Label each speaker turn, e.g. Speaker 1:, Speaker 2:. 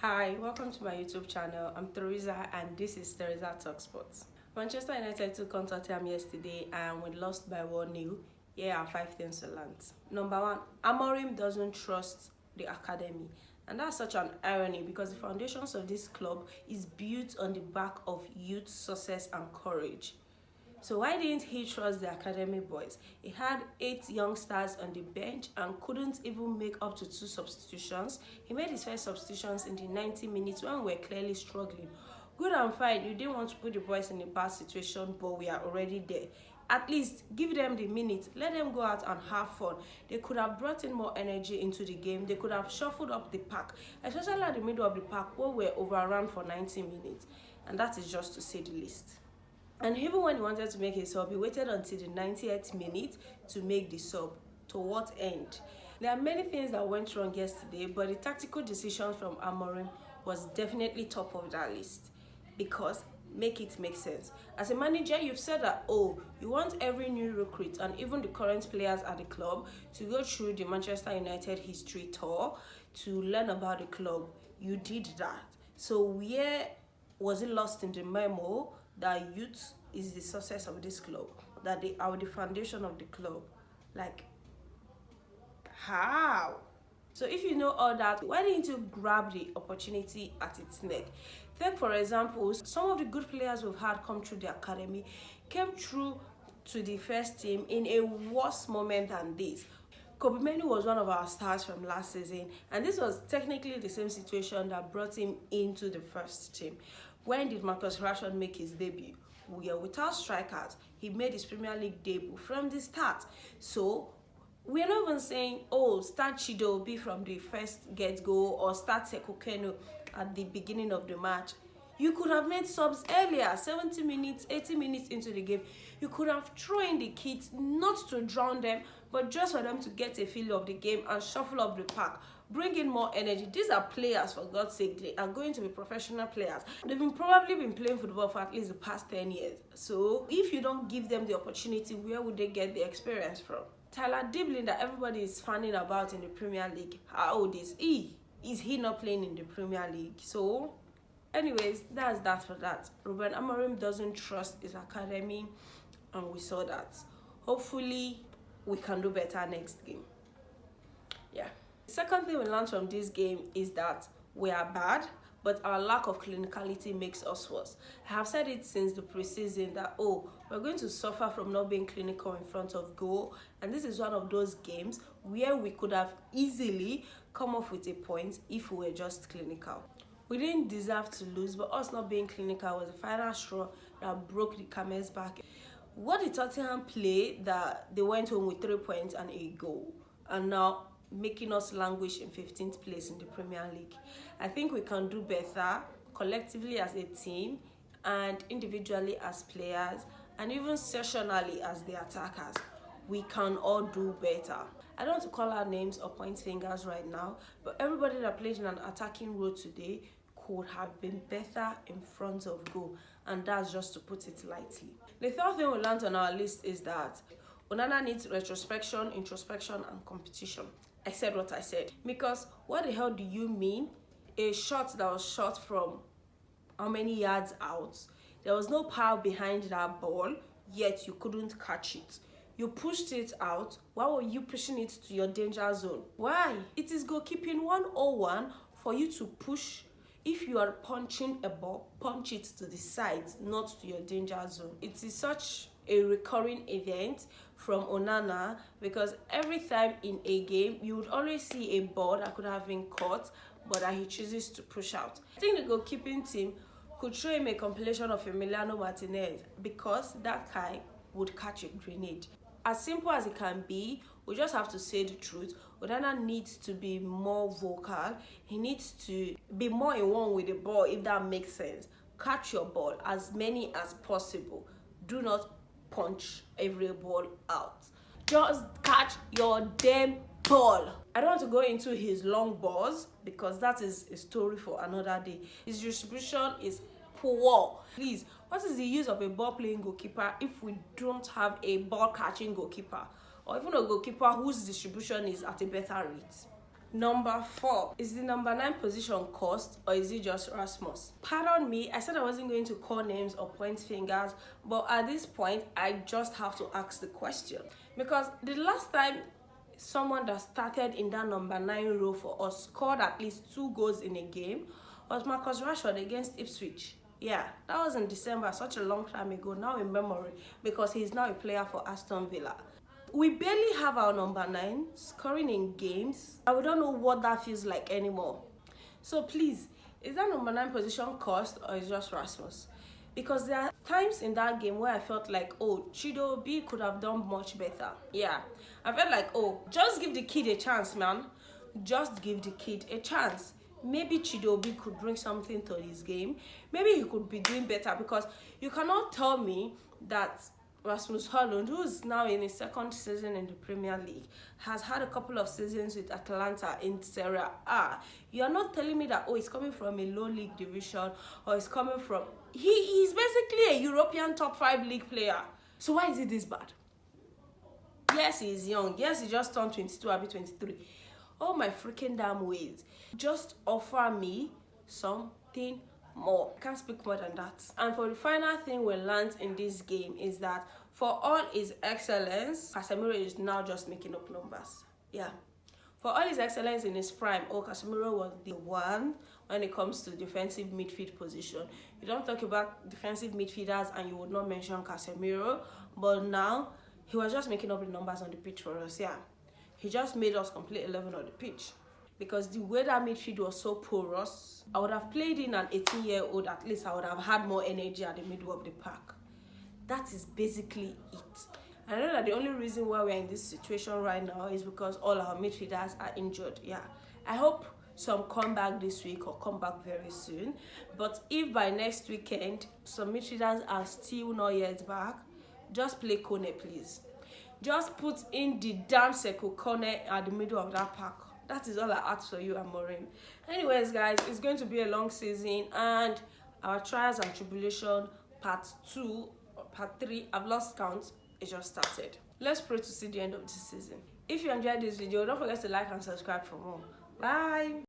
Speaker 1: Hi, welcome to my YouTube channel. I'm Teresa and this is TheresaTalksSports. Manchester United took on Tottenham yesterday and we lost by 1-0. Here are 5 things to learn. Number 1, Amorim doesn't trust the academy. And that's such an irony because the foundations of this club is built on the back of youth, success and courage. So why didn't he trust the academy boys? He had 8 youngsters on the bench and couldn't even make up to 2 substitutions. He made his first substitutions in the 90 minutes when we were clearly struggling. Good and fine, you didn't want to put the boys in a bad situation, but we are already there. At least give them the minute, let them go out and have fun. They could have brought in more energy into the game. They could have shuffled up the pack, especially at the middle of the pack where we were overrun for 90 minutes. And that is just to say the least. And even when he wanted to make a sub, he waited until the 90th minute to make the sub. To what end? There are many things that went wrong yesterday, but the tactical decisions from Amorim was definitely top of that list. Because make it make sense. As a manager, you've said that, you want every new recruit and even the current players at the club to go through the Manchester United history tour to learn about the club. You did that. So where was it lost in the memo that youth is the success of this club, that they are the foundation of the club? Like, how? So if you know all that, why didn't you grab the opportunity at its neck? Take for example, some of the good players we've had come through the academy came through to the first team in a worse moment than this. Kobe Menu was one of our stars from last season, and this was technically the same situation that brought him into the first team. When did Marcus Rashford make his debut? We are without strikers. He made his Premier League debut from the start. So we're not even saying, start Chido be from the first get-go or start Sekou Keno at the beginning of the match. You could have made subs earlier, 70 minutes, 80 minutes into the game. You could have thrown in the kids, not to drown them, but just for them to get a feel of the game and shuffle up the pack. Bring in more energy. These are players, for God's sake. They are going to be professional players. They've probably been playing football for at least the past 10 years. So if you don't give them the opportunity, where would they get the experience from? Tyler Diblin, that everybody is fanning about in the Premier League, how old is he? Is he not playing in the Premier League? So anyways, that's that for that. Ruben Amorim doesn't trust his academy, and we saw that. Hopefully, we can do better next game. Yeah. The second thing we learned from this game is that we are bad, but our lack of clinicality makes us worse. I have said it since the preseason that, we're going to suffer from not being clinical in front of goal, and this is one of those games where we could have easily come off with a point if we were just clinical. We didn't deserve to lose, but us not being clinical was the final straw that broke the camel's back. What did Tottenham play that they went home with 3 points and a goal, and now making us languish in 15th place in the Premier League? I think we can do better collectively as a team and individually as players and even sessionally as the attackers. We can all do better. I don't want to call out names or point fingers right now, but everybody that played in an attacking role today could have been better in front of goal, and that's just to put it lightly. The third thing we learned on our list is that Onana needs retrospection, introspection, and competition. I said what I said. Because what the hell do you mean? A shot that was shot from how many yards out? There was no power behind that ball, yet you couldn't catch it. You pushed it out. Why were you pushing it to your danger zone? Why? It is goalkeeping 101 for you to push. If you are punching a ball, punch it to the sides, not to your danger zone. It is such a recurring event from Onana because every time in a game, you would always see a ball that could have been caught, but that he chooses to push out. I think the goalkeeping team could show him a compilation of Emiliano Martinez because that guy would catch a grenade. As simple as it can be, we just have to say the truth. Onana needs to be more vocal. He needs to be more in one with the ball, if that makes sense. Catch your ball, as many as possible. Do not punch every ball out. Just catch your damn ball. I don't want to go into his long balls because that is a story for another day. His distribution is poor. Please, what is the use of a ball playing goalkeeper if we don't have a ball catching goalkeeper, or even a goalkeeper whose distribution is at a better rate? Number 4, is the number 9 position cursed or is it just Rasmus? Pardon me, I said I wasn't going to call names or point fingers, but at this point, I just have to ask the question. Because the last time someone that started in that number 9 role for us scored at least 2 goals in a game was Marcus Rashford against Ipswich. Yeah, that was in December, such a long time ago, now in memory, because he's now a player for Aston Villa. We barely have our number 9 scoring in games, and we don't know what that feels like anymore. So please, is that number 9 position cost or is just Rasmus? Because there are times in that game where I felt like, oh, Chido B could have done much better. Yeah, I felt like, oh, just give the kid a chance, man. Just give the kid a chance. Maybe Chidobe could bring something to this game. Maybe he could be doing better, because you cannot tell me that Rasmus Højlund, who is now in his 2nd season in the Premier League, has had a couple of seasons with Atalanta in Serie A. You're not telling me that, oh, he's coming from a low league division, or he's coming from... He is basically a European top 5 league player. So why is it this bad? Yes, he's young. Yes, he just turned 22, I'll be 23. Oh my freaking damn ways. Just offer me something more. Can't speak more than that. And for the final thing we learned in this game is that for all his excellence, Casemiro is now just making up numbers. Yeah. For all his excellence in his prime, Casemiro was the one when it comes to defensive midfield position. You don't talk about defensive midfielders and you would not mention Casemiro, but now he was just making up the numbers on the pitch for us. Yeah. He just made us complete 11 on the pitch. Because the way that midfield was so porous, I would have played in an 18-year-old, at least I would have had more energy at the middle of the park. That is basically it. I know that the only reason why we're in this situation right now is because all our midfielders are injured. Yeah. I hope some come back this week or come back very soon. But if by next weekend, some midfielders are still not yet back, just play Kone, please. Just put in the damn Sekou Kone at the middle of that park. That is all I ask for you, Amorim. Anyways, guys, it's going to be a long season, and our trials and tribulation part 2 or part 3, I've lost count, it just started. Let's pray to see the end of this season. If you enjoyed this video, don't forget to like and subscribe for more. Bye.